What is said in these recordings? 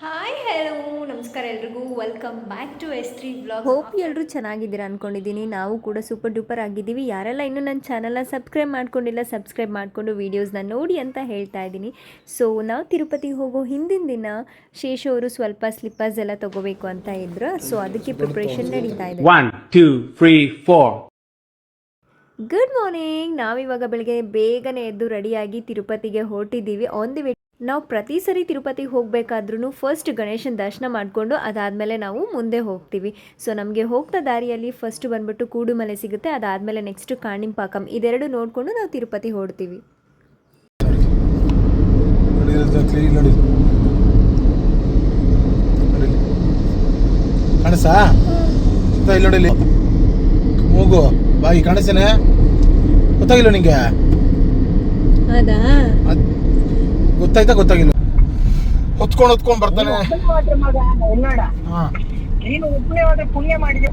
Hi hello ನಮಸ್ಕಾರ ಎಲ್ರಿಗೂ welcome back to S3 vlogs. Hope ಎಲ್ಲರೂ ಚೆನ್ನಾಗಿದ್ದೀರಾ ಅಂದ್ಕೊಂಡಿದ್ದೀನಿ. ನಾವು ಕೂಡ ಸೂಪರ್ ಡೂಪರ್ ಆಗಿದ್ದೀವಿ. ಯಾರೆಲ್ಲ ಇನ್ನೂ ನನ್ನ ಚಾನಲ್ನ ಸಬ್ಸ್ಕ್ರೈಬ್ ಮಾಡ್ಕೊಂಡಿಲ್ಲ ಸಬ್ಸ್ಕ್ರೈಬ್ ಮಾಡಿಕೊಂಡು ವೀಡಿಯೋಸ್ನ ನೋಡಿ ಅಂತ ಹೇಳ್ತಾ ಇದ್ದೀನಿ. ಸೊ ನಾವು ತಿರುಪತಿಗೆ ಹೋಗೋ ಹಿಂದಿನ ದಿನ ಶೇಷ ಅವರು ಸ್ವಲ್ಪ ಸ್ಲಿಪ್ಪರ್ಸ್ ಎಲ್ಲ ತೊಗೋಬೇಕು ಅಂತ ಇದ್ರು. ಸೊ ಅದಕ್ಕೆ ಪ್ರಿಪ್ರೇಷನ್ ನಡೀತಾ ಇದೆ. 1 2 3 4 ಗುಡ್ ಮಾರ್ನಿಂಗ್. ನಾವಿವಾಗ ಬೆಳಗ್ಗೆ ಬೇಗನೆ ಎದ್ದು ರೆಡಿಯಾಗಿ ತಿರುಪತಿಗೆ ಹೊರಟಿದ್ದೀವಿ. ಆನ್ ದಿ ವೇ ನಾವು ಪ್ರತಿ ಸರಿ ತಿರುಪತಿಗೆ ಹೋಗಬೇಕಾದ್ರೂ ಫಸ್ಟ್ ಗಣೇಶನ ದರ್ಶನ ಮಾಡಿಕೊಂಡು ಅದಾದಮೇಲೆ ನಾವು ಮುಂದೆ ಹೋಗ್ತೀವಿ. ಸೊ ನಮಗೆ ಹೋಗ್ತಾ ದಾರಿಯಲ್ಲಿ ಫಸ್ಟ್ ಬಂದ್ಬಿಟ್ಟು ಕೂಡುಮಲೆ ಸಿಗುತ್ತೆ, ಅದಾದಮೇಲೆ ನೆಕ್ಸ್ಟ್ ಕಾಣಿಂಪಾಕಂ, ಇದೆರಡು ನೋಡಿಕೊಂಡು ನಾವು ತಿರುಪತಿ ಹೊರಡ್ತೀವಿ. ಕಾಣಿಸಾ ಇಲ್ಲಿ ಮೂಗು ಬಾಯಿ ಕಾಣಿಸ್ತೇನೆ, ಗೊತ್ತಾಗಿಲ್ಲ ನಿಂಗೆ? ಹೌದಾ? ಗೊತ್ತಾಗಿಲ್ಲ. ಹೊತ್ಕೊಂಡ್ ಬರ್ತಾನೆ. ನೀನು ಒಬ್ಬನೇ ಹೋದ್ರೆ ಪುಣ್ಯ ಮಾಡಿದ್ಯಾ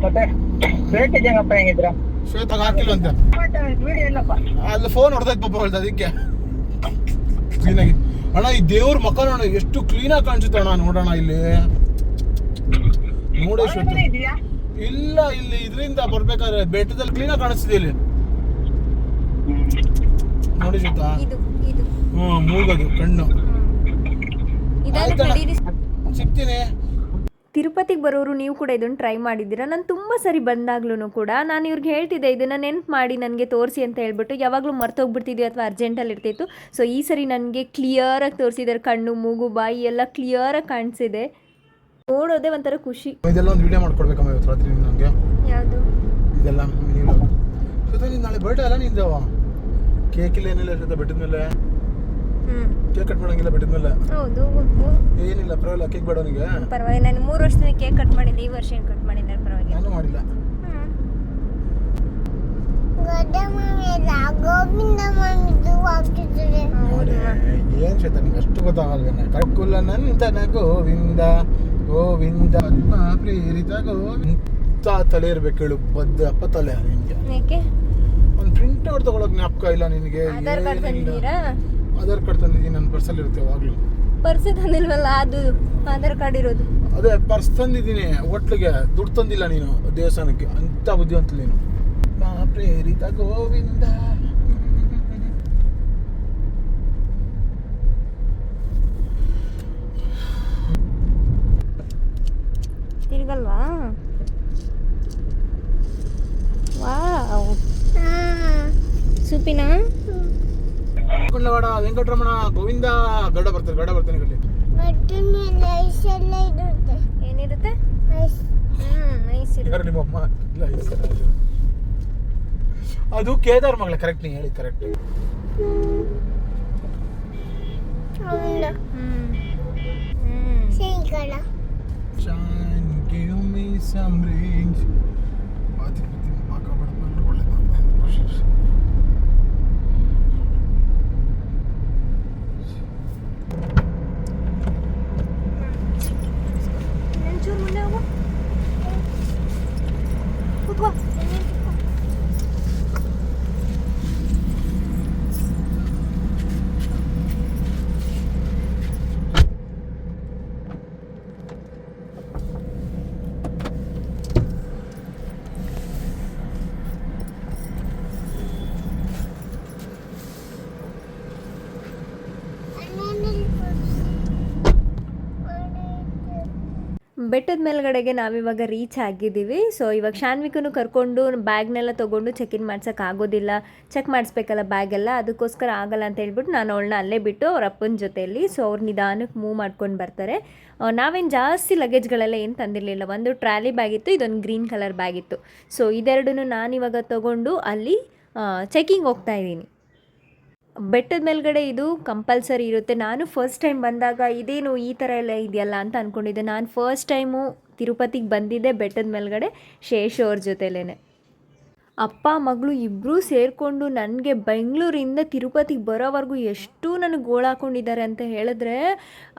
ಮತ್ತೆ ಶ್ವೇತ ಜಂಗಪ್ಪ ಹೆಂಗಿದ್ರ? ಶ್ವೇತಾಗ ಹಾಕಿಲ್ಲ ಅಂತ ವಿಡಿಯೋ ಇಲ್ಲಪ್ಪ, ಅಲ್ಲಿ ಫೋನ್ ಹೊಡೆದೈತೆ ಪಾಪ ಹೇಳ್ದ ಅದಕ್ಕೆ ಕ್ಲೀನಾಗಿ. ಅಣ್ಣ ಈ ದೇವ್ರ ಮಕ್ಕ ನೋಡ ಎಷ್ಟು ಕ್ಲೀನಾಗಿ ಕಾಣಿಸುತ್ತೆ ಅಣ್ಣ, ನೋಡೋಣ ಇಲ್ಲಿ ನೋಡೇ ಶ್ವೇತ. ಇದೆಯಾ? ಇಲ್ಲ, ಇಲ್ಲಿ ಇದರಿಂದ ಬರ್ಬೇಕಾದ್ರೆ ಬೆಟ್ಟದಲ್ಲಿ ಕ್ಲೀನಾಗಿ ಕಾಣಿಸ್ತಿದೆ ಇಲ್ಲಿ ನೋಡಿ ಶ್ವೇತ. ಮೂಗದು ಕಣ್ಣು. ಸಿಗ್ತೀನಿ. ತಿರುಪತಿಗೆ ಬರೋರು ನೀವು ಕೂಡ ಇದನ್ನು ಟ್ರೈ ಮಾಡಿದ್ದೀರಾ? ನಾನು ತುಂಬ ಸರಿ ಬಂದಾಗ್ಲೂ ಕೂಡ ನಾನು ಇವ್ರಿಗೆ ಹೇಳ್ತಿದ್ದೆ ಇದನ್ನು ನೆನ್ಪು ಮಾಡಿ ನನಗೆ ತೋರಿಸಿ ಅಂತ ಹೇಳ್ಬಿಟ್ಟು. ಯಾವಾಗಲೂ ಮರ್ತೋಗ್ಬಿಡ್ತಿದ್ವಿ ಅಥವಾ ಅರ್ಜೆಂಟಲ್ಲಿ ಇರ್ತಿತ್ತು. ಸೊ ಈ ಸರಿ ನನಗೆ ಕ್ಲಿಯರಾಗಿ ತೋರಿಸಿದ್ದಾರೆ. ಕಣ್ಣು ಮೂಗು ಬಾಯಿ ಎಲ್ಲ ಕ್ಲಿಯರಾಗಿ ಕಾಣಿಸಿದೆ. ನೋಡೋದೇ ಒಂಥರ ಖುಷಿ. ಇದೆಲ್ಲ ಒಂದು ವಿಡಿಯೋ ಮಾಡ್ಕೊಡ್ಬೇಕಮ್ಮ ಇವತ್ತು ರಾತ್ರಿ ನನಗೆ. ಯಾವುದು ಇದೆಲ್ಲ ನೀನು ನಾಳೆ ಬರ್ಡೇ ಅಲ್ಲ ನಿಂದು? ಕೇಕ್ ಇಲ್ಲ ಏನಿಲ್ಲ ಇರ್ತದೆ ಬೆಟ್ಟದ ಮೇಲೆ? ಕೇಕ್ ಕಟ್ ಮಾಡಂಗಿಲ್ಲ ಬೆಟ್ಟದ ಮೇಲೆ? ಹೌದು. ಏನಿಲ್ಲ ಪರವಾಗಿಲ್ಲ, ಕೇಕ್ ಬೇಡ ನನಗೆ. ಪರವಾಗಿಲ್ಲ, ನಾನು 3 ವರ್ಷದಿಂದ ಕೇಕ್ ಕಟ್ ಮಾಡಿದ್ದೆ, ಈ ವರ್ಷ ಏನು ಕಟ್ ಮಾಡಿದ್ದಾರೆ ಪರವಾಗಿಲ್ಲ. ನಾನು ಮಾಡಿಲ್ಲ. ಏನ್ ಶ್ವೇತ ನಿಂಗೆ ಅಷ್ಟು ಗೊತ್ತಾಗಲ್ವೇನ? ಕಕ್ಕುಲ ನಂತನ ಗೋವಿಂದ ಗೋವಿಂದ ಪ್ರೇರಿತ ಗೋವಿಂದ ತಲೆ ಇರ್ಬೇಕು ಹೇಳು, ಬದ್ದ ಅಪ್ಪ ತಲೆ ನಿನ್ಗೆ. ಯಾಕೆ ಒಂದು ಪ್ರಿಂಟ್ ಔಟ್ ತಗೊಳಕ್ ಜ್ಞಾಪಕ ಇಲ್ಲ ನಿನಗೆ? ಆಧಾರ್ ಕಾರ್ಡ್ ತಂದಿದ್ದೀರಾ? ಆಧಾರ್ ಕಾರ್ಡ್ ತಂದಿದ್ದೀನಿ, ನನ್ನ ಪರ್ಸಲ್ಲಿ ಇರುತ್ತೆ ಯಾವಾಗಲೂ. ಪರ್ಸ್ ತಂದಿಲ್ವಲ್ಲ, ಅದು ಆಧಾರ್ ಕಾರ್ಡ್ ಇರೋದು. ಅದೇ ಪರ್ಸ್ ತಂದಿದ್ದೀನಿ, ಹೋಟ್ಲಿಗೆ ದುಡ್ಡು ತಂದಿಲ್ಲ ನೀನು ದೇವಸ್ಥಾನಕ್ಕೆ. ಅಂತ ಬುದ್ಧಿವಂತ ನೀನು. ಪ್ರೇರಿತ ಗೋವಿಂದ. ತಿರ್ಗಲ್ವಾ? ವಾವ್, ಸೂಪಿನಾ? ಕೊಂಡವಾಡ ವೆಂಕಟರಮಣ ಗೋವಿಂದ. ಗಡ ಬರ್ತಾನೆ ಗಡ್ಡೆ. ಏನಿರುತ್ತೆ? ಐಸ್ ಇರುತ್ತೆ. ನಿಮ್ಮಮ್ಮ ಇಲ್ಲ ಅದು ಕೇದಾರ್ ಮಗಳ. ಕರೆಕ್ಟ್, ನೀ ಹೇಳಿ correct. Give me some rings. ಚೂರು ಮುಂದೆ ಹೋಗು, ಕೂತ್ಕೋ. ಬೆಟ್ಟದ ಮೇಲ್ಗಡೆಗೆ ನಾವಿವಾಗ ರೀಚ್ ಆಗಿದ್ದೀವಿ. ಸೊ ಇವಾಗ ಶಾನ್ವಿಕನ್ನು ಕರ್ಕೊಂಡು ಬ್ಯಾಗ್ನೆಲ್ಲ ತೊಗೊಂಡು ಚೆಕ್-ಇನ್ ಮಾಡ್ಸೋಕೆ ಆಗೋದಿಲ್ಲ, ಚೆಕ್ ಮಾಡಿಸ್ಬೇಕಲ್ಲ ಬ್ಯಾಗೆಲ್ಲ, ಅದಕ್ಕೋಸ್ಕರ ಆಗಲ್ಲ ಅಂತ ಹೇಳ್ಬಿಟ್ಟು ನಾನು ಅವಳನ್ನ ಅಲ್ಲೇ ಬಿಟ್ಟು ಅವ್ರ ಅಪ್ಪನ ಜೊತೆಯಲ್ಲಿ. ಸೊ ಅವ್ರು ನಿಧಾನಕ್ಕೆ ಮೂವ್ ಮಾಡ್ಕೊಂಡು ಬರ್ತಾರೆ. ನಾವೇನು ಜಾಸ್ತಿ ಲಗೇಜ್ಗಳೆಲ್ಲ ಏನು ತಂದಿರಲಿಲ್ಲ. ಒಂದು ಟ್ರಾಲಿ ಬ್ಯಾಗ್ ಇತ್ತು, ಇದೊಂದು ಗ್ರೀನ್ ಕಲರ್ ಬ್ಯಾಗ್ ಇತ್ತು. ಸೊ ಇದೆರಡನ್ನು ನಾನಿವಾಗ ತೊಗೊಂಡು ಅಲ್ಲಿ ಚೆಕಿಂಗ್ ಹೋಗ್ತಾ ಇದ್ದೀನಿ. ಬೆಟ್ಟದ ಮೇಲ್ಗಡೆ ಇದು ಕಂಪಲ್ಸರಿ ಇರುತ್ತೆ. ನಾನು ಫಸ್ಟ್ ಟೈಮ್ ಬಂದಾಗ ಇದೇನು ಈ ಥರ ಎಲ್ಲ ಇದೆಯಲ್ಲ ಅಂತ ಅಂದ್ಕೊಂಡಿದ್ದೆ. ನಾನು ಫಸ್ಟ್ ಟೈಮು ತಿರುಪತಿಗೆ ಬಂದಿದ್ದೆ ಬೆಟ್ಟದ ಮೇಲ್ಗಡೆ ಶೇಷ ಅವ್ರ ಜೊತೆಲೇ. ಅಪ್ಪ ಮಗಳು ಇಬ್ಬರೂ ಸೇರಿಕೊಂಡು ನನಗೆ ಬೆಂಗಳೂರಿಂದ ತಿರುಪತಿಗೆ ಬರೋವರೆಗೂ ಎಷ್ಟು ನನಗೆ ಗೋಳಾಕೊಂಡಿದ್ದಾರೆ ಅಂತ ಹೇಳಿದ್ರೆ,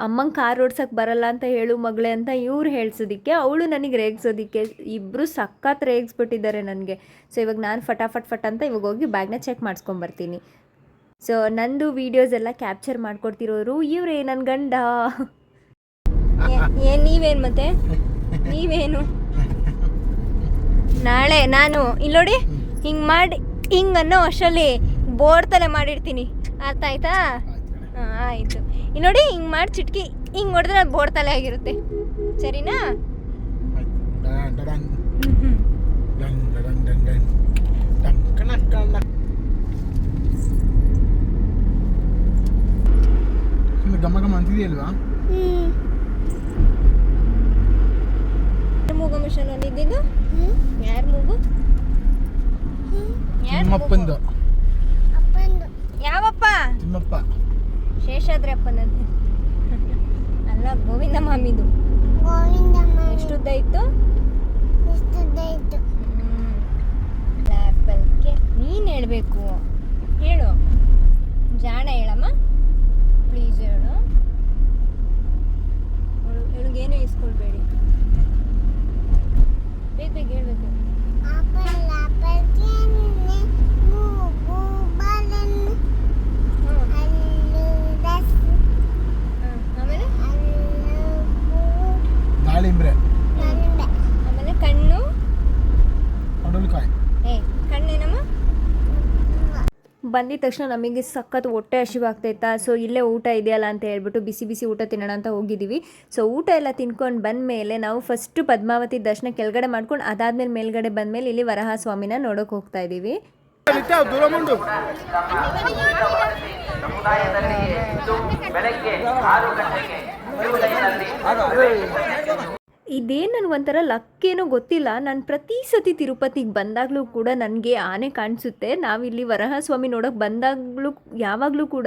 ಅಮ್ಮಂಗೆ ಕಾರ್ ಓಡ್ಸೋಕ್ಕೆ ಬರಲ್ಲ ಅಂತ ಹೇಳು ಮಗಳೇ ಅಂತ ಇವ್ರು ಹೇಳ್ಸೋದಕ್ಕೆ, ಅವಳು ನನಗೆ ರೇಗಿಸೋದಕ್ಕೆ, ಇಬ್ಬರು ಸಖತ್ ರೇಗಿಸ್ಬಿಟ್ಟಿದ್ದಾರೆ ನನಗೆ. ಸೊ ಇವಾಗ ನಾನು ಫಟಾಫಟ್ ಅಂತ ಇವಾಗ ಹೋಗಿ ಬ್ಯಾಗ್ನ ಚೆಕ್ ಮಾಡಿಸ್ಕೊಂಬರ್ತೀನಿ. ಸೊ ನಂದು ವೀಡಿಯೋಸ್ ಎಲ್ಲ ಕ್ಯಾಪ್ಚರ್ ಮಾಡ್ಕೊಡ್ತಿರೋರು ಇವರೇ ನನ್ನ ಗಂಡ. ಏನು ನೀವೇನು ಮತ್ತೆ ನೀವೇನು ನಾಳೆ ನಾನು ಇಲ್ಲಿ ನೋಡಿ ಹಿಂಗೆ ಮಾಡಿ ಹಿಂಗೆ ಅನ್ನೋ ಅಷ್ಟರಲ್ಲಿ ಬೋರ್ಡ್ ತಲೆ ಮಾಡಿರ್ತೀನಿ, ಅರ್ಥ ಆಯ್ತಾ? ಹಾಂ ಆಯಿತು. ಇಲ್ಲಿ ನೋಡಿ ಹಿಂಗೆ ಮಾಡಿ ಚಿಟ್ಕಿ ಹಿಂಗೆ ಹೊಡೆದ್ರೆ ಅದು ಬೋರ್ಡ್ ತಲೆ ಆಗಿರುತ್ತೆ, ಸರಿನಾ? ಗಮ ಗಮ ಅಂತಿದೆಯಲ್ವಾ? ಮೂಗು ಮಿಷನ್ ಇದ್ದಿದ್ದು ಯಾರು ಮೂಗು? ತಿಮ್ಮಪ್ಪಂದು. ಯಾವಪ್ಪ? ತಿಮ್ಮಪ್ಪ. ಶೇಷಾದ್ರಿ ಅಪ್ಪನಂತೆ ಅಲ್ಲ, ಗೋವಿಂದ ಮಾಮಿದು. ಎಷ್ಟು ಉದ್ದ ಇತ್ತು? ಆ್ಯಪಲ್ಗೆ ನೀನು ಹೇಳಬೇಕು, ಹೇಳು ಜಾಣ ಹೇಳಮ್ಮ ಪ್ಲೀಸ್ ಹೇಳು. ಇವಳಿಗೇನು ಇಸ್ಕೊಳ್ಬೇಡಿ, ಬೇಗ ಬೇಗ ಹೇಳ್ಬೇಕು. ಆಮೇಲೆ ದಾಳಿಂಬ್ರೆ, ಆಮೇಲೆ ಕಣ್ಣು ಪಡವಲಕಾಯಿ. ಕಣ್ಣೇನಮ್ಮ? ಬಂದಿದ ತಕ್ಷಣ ನಮಗೆ ಸಖತ್ ಹೊಟ್ಟೆ ಹಸಿವಾಗ್ತೈತಾ, ಸೊ ಇಲ್ಲೇ ಊಟ ಇದೆಯಲ್ಲ ಅಂತ ಹೇಳ್ಬಿಟ್ಟು ಬಿಸಿ ಬಿಸಿ ಊಟ ತಿನ್ನೋಣ ಅಂತ ಹೋಗಿದ್ದೀವಿ. ಸೊ ಊಟ ಎಲ್ಲ ತಿನ್ಕೊಂಡು ಬಂದಮೇಲೆ ನಾವು ಫಸ್ಟು ಪದ್ಮಾವತಿ ದರ್ಶನ ಕೆಳಗಡೆ ಮಾಡ್ಕೊಂಡು ಅದಾದ್ಮೇಲೆ ಮೇಲ್ಗಡೆ ಬಂದಮೇಲೆ ಇಲ್ಲಿ ವರಹ ಸ್ವಾಮಿನ ನೋಡೋಕೆ ಹೋಗ್ತಾ ಇದ್ದೀವಿ. ಇದೇನು ನನಗೊಂಥರ ಲಕ್ಕೇನೋ ಗೊತ್ತಿಲ್ಲ, ನಾನು ಪ್ರತಿ ಸತಿ ತಿರುಪತಿಗೆ ಬಂದಾಗಲೂ ಕೂಡ ನನಗೆ ಆನೆ ಕಾಣಿಸುತ್ತೆ. ನಾವಿಲ್ಲಿ ವರಹ ಸ್ವಾಮಿ ನೋಡೋಕೆ ಬಂದಾಗಲೂ ಯಾವಾಗಲೂ ಕೂಡ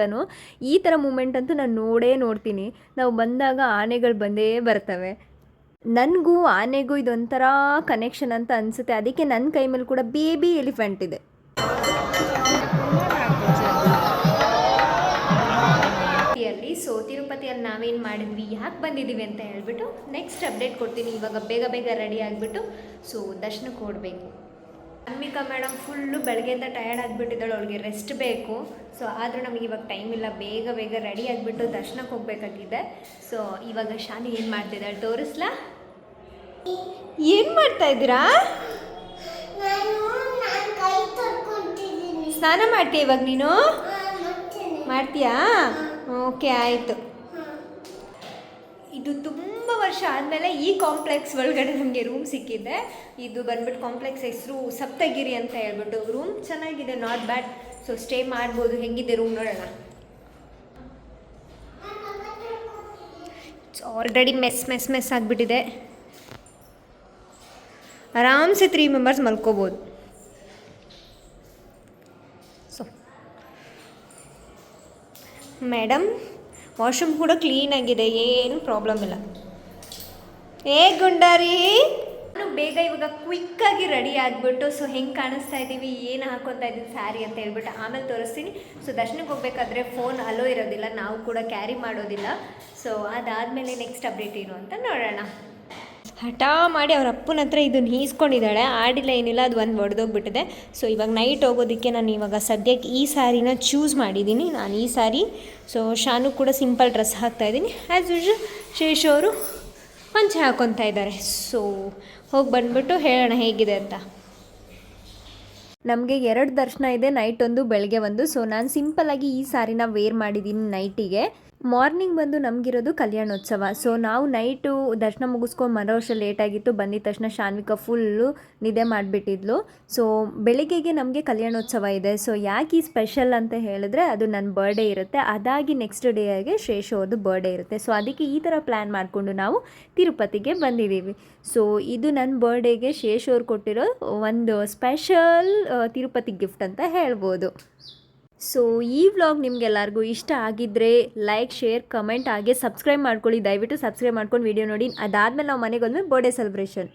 ಈ ಥರ ಮೂಮೆಂಟ್ ಅಂತೂ ನಾನು ನೋಡ್ತೀನಿ. ನಾವು ಬಂದಾಗ ಆನೆಗಳು ಬಂದೇ ಬರ್ತವೆ. ನನಗೂ ಆನೆಗೂ ಇದೊಂಥರ ಕನೆಕ್ಷನ್ ಅಂತ ಅನಿಸುತ್ತೆ. ಅದಕ್ಕೆ ನನ್ನ ಕೈ ಮೇಲೆ ಕೂಡ ಬೇಬಿ ಎಲಿಫೆಂಟ್ ಇದೆ. ಸೊ ತಿರುಪತಿಯಲ್ಲಿ ನಾವೇನು ಮಾಡಿದ್ವಿ, ಯಾಕೆ ಬಂದಿದ್ದೀವಿ ಅಂತ ಹೇಳ್ಬಿಟ್ಟು ನೆಕ್ಸ್ಟ್ ಅಪ್ಡೇಟ್ ಕೊಡ್ತೀನಿ. ಇವಾಗ ಬೇಗ ಬೇಗ ರೆಡಿ ಆಗಿಬಿಟ್ಟು ಸೊ ದರ್ಶನಕ್ಕೆ ಓಡಬೇಕು. ಅನ್ಮಿಕಾ ಮೇಡಮ್ ಫುಲ್ಲು ಬೆಳಗ್ಗೆಯಿಂದ ಟಯರ್ಡ್ ಆಗಿಬಿಟ್ಟಿದ್ದಾಳೆ, ಅವಳಿಗೆ ರೆಸ್ಟ್ ಬೇಕು. ಸೊ ಆದರೂ ನಮಗೆ ಇವಾಗ ಟೈಮ್ ಇಲ್ಲ, ಬೇಗ ಬೇಗ ರೆಡಿ ಆಗಿಬಿಟ್ಟು ದರ್ಶನಕ್ಕೆ ಹೋಗಬೇಕಾಗಿದೆ. ಸೊ ಇವಾಗ ಶಾನಿ ಏನು ಮಾಡ್ತಿದ್ದಾಳೆ ತೋರಿಸ್ಲಾ? ಏನು ಮಾಡ್ತಾ ಇದ್ದೀರಾ? ಸ್ನಾನ ಮಾಡ್ತೀಯ ಇವಾಗ ನೀನು? ಮಾಡ್ತೀಯಾ? ಓಕೆ ಆಯಿತು. ಇದು ತುಂಬ ವರ್ಷ ಆದಮೇಲೆ ಈ ಕಾಂಪ್ಲೆಕ್ಸ್ ಒಳಗಡೆ ನಮಗೆ ರೂಮ್ ಸಿಕ್ಕಿದೆ. ಇದು ಬಂದ್ಬಿಟ್ಟು ಕಾಂಪ್ಲೆಕ್ಸ್ ಹೆಸರು ಸಪ್ತಗಿರಿ ಅಂತ ಹೇಳ್ಬಿಟ್ಟು. ರೂಮ್ ಚೆನ್ನಾಗಿದೆ, ನಾಟ್ ಬ್ಯಾಡ್. ಸೊ ಸ್ಟೇ ಮಾಡ್ಬೋದು. ಹೆಂಗಿದೆ ರೂಮ್ ನೋಡೋಣ. ಆಲ್ರೆಡಿ ಮೆಸ್ ಆಗಿಬಿಟ್ಟಿದೆ. ಆರಾಮ್ಸೆ 3 ಮೆಂಬರ್ಸ್ ಮಲ್ಕೋಬೋದು. ಸೊ ಮೇಡಮ್ ವಾಶ್ರೂಮ್ ಕೂಡ ಕ್ಲೀನಾಗಿದೆ, ಏನು ಪ್ರಾಬ್ಲಮ್ ಇಲ್ಲ. ಗುಂಡಾರಿ ನಾನು ಬೇಗ ಇವಾಗ ಕ್ವಿಕ್ಕಾಗಿ ರೆಡಿ ಆಗಿಬಿಟ್ಟು ಸೊ ಹೆಂಗೆ ಕಾಣಿಸ್ತಾ ಇದ್ದೀವಿ, ಏನು ಹಾಕ್ಕೊತಾ ಇದ್ದೀನಿ ಸ್ಯಾರಿ ಅಂತ ಹೇಳ್ಬಿಟ್ಟು ಆಮೇಲೆ ತೋರಿಸ್ತೀನಿ. ಸೊ ದರ್ಶನಕ್ಕೆ ಹೋಗ್ಬೇಕಾದ್ರೆ ಫೋನ್ ಅಲೋ ಇರೋದಿಲ್ಲ, ನಾವು ಕೂಡ ಕ್ಯಾರಿ ಮಾಡೋದಿಲ್ಲ. ಸೊ ಅದಾದಮೇಲೆ ನೆಕ್ಸ್ಟ್ ಅಪ್ಡೇಟ್ ಏನು ಅಂತ ನೋಡೋಣ. ಹಠ ಮಾಡಿ ಅವ್ರ ಅಪ್ಪನ ಹತ್ರ ಇದನ್ನು ಈಸ್ಕೊಂಡಿದ್ದಾಳೆ, ಆಡಿಲ್ಲ ಏನಿಲ್ಲ, ಅದು ಒಂದು ಒಡೆದೋಗ್ಬಿಟ್ಟಿದೆ. ಸೊ ಇವಾಗ ನೈಟ್ ಹೋಗೋದಕ್ಕೆ ನಾನು ಇವಾಗ ಸದ್ಯಕ್ಕೆ ಈ ಸ್ಯಾರಿನ ಚೂಸ್ ಮಾಡಿದ್ದೀನಿ. ನಾನು ಈ ಸ್ಯಾರಿ. ಸೊ ಶಾನು ಕೂಡ ಸಿಂಪಲ್ ಡ್ರೆಸ್ ಹಾಕ್ತಾಯಿದ್ದೀನಿ. ಆ್ಯಸ್ ಯೂಶ್ವಲ್ ಶೇಷ್ ಅವರು ಪಂಚೆ ಹಾಕ್ಕೊತಾ ಇದ್ದಾರೆ. ಸೊ ಹೋಗಿ ಬಂದುಬಿಟ್ಟು ಹೇಳೋಣ ಹೇಗಿದೆ ಅಂತ. ನಮಗೆ 2 ದರ್ಶನ ಇದೆ, ನೈಟ್ ಒಂದು ಬೆಳಗ್ಗೆ ಒಂದು. ಸೊ ನಾನು ಸಿಂಪಲ್ಲಾಗಿ ಈ ಸ್ಯಾರಿನ ವೇರ್ ಮಾಡಿದ್ದೀನಿ ನೈಟಿಗೆ. ಮಾರ್ನಿಂಗ್ ಬಂದು ನಮಗಿರೋದು ಕಲ್ಯಾಣೋತ್ಸವ. ಸೊ ನಾವು ನೈಟು ದರ್ಶನ ಮುಗಿಸ್ಕೊಂಡು ಮರೋ ವರ್ಷ ಲೇಟಾಗಿತ್ತು. ಬಂದಿದ ತಕ್ಷಣ ಶಾನ್ವಿಕಾ ಫುಲ್ಲು ನಿದ್ದೆ ಮಾಡಿಬಿಟ್ಟಿದ್ಲು. ಸೊ ಬೆಳಿಗ್ಗೆಗೆ ನಮಗೆ ಕಲ್ಯಾಣೋತ್ಸವ ಇದೆ. ಸೊ ಯಾಕೆ ಈ ಸ್ಪೆಷಲ್ ಅಂತ ಹೇಳಿದ್ರೆ ಅದು ನನ್ನ ಬರ್ಡೇ ಇರುತ್ತೆ, ಅದಾಗಿ ನೆಕ್ಸ್ಟ್ ಡೇಗೆ ಶೇಷ ಅವ್ರದ್ದು ಬರ್ಡೇ ಇರುತ್ತೆ. ಸೊ ಅದಕ್ಕೆ ಈ ಥರ ಪ್ಲ್ಯಾನ್ ಮಾಡಿಕೊಂಡು ನಾವು ತಿರುಪತಿಗೆ ಬಂದಿದ್ದೀವಿ. ಸೊ ಇದು ನನ್ನ ಬರ್ಡೇಗೆ ಶೇಷ ಅವ್ರು ಕೊಟ್ಟಿರೋ ಒಂದು ಸ್ಪೆಷಲ್ ತಿರುಪತಿ ಗಿಫ್ಟ್ ಅಂತ ಹೇಳ್ಬೋದು. ಸೊ ಈ ವ್ಲಾಗ್ ನಿಮಗೆಲ್ಲರಿಗೂ ಇಷ್ಟ ಆಗಿದ್ದರೆ ಲೈಕ್, ಶೇರ್, ಕಮೆಂಟ್ ಹಾಗೆ ಸಬ್ಸ್ಕ್ರೈಬ್ ಮಾಡ್ಕೊಳ್ಳಿ. ದಯವಿಟ್ಟು ಸಬ್ಸ್ಕ್ರೈಬ್ ಮಾಡ್ಕೊಂಡು ವಿಡಿಯೋ ನೋಡಿ. ಅದಾದಮೇಲೆ ನಾವು ಮನೆಗೆ ಹೋದ್ಮೇಲೆ ಬರ್ಡೇ ಸೆಲೆಬ್ರೇಷನ್.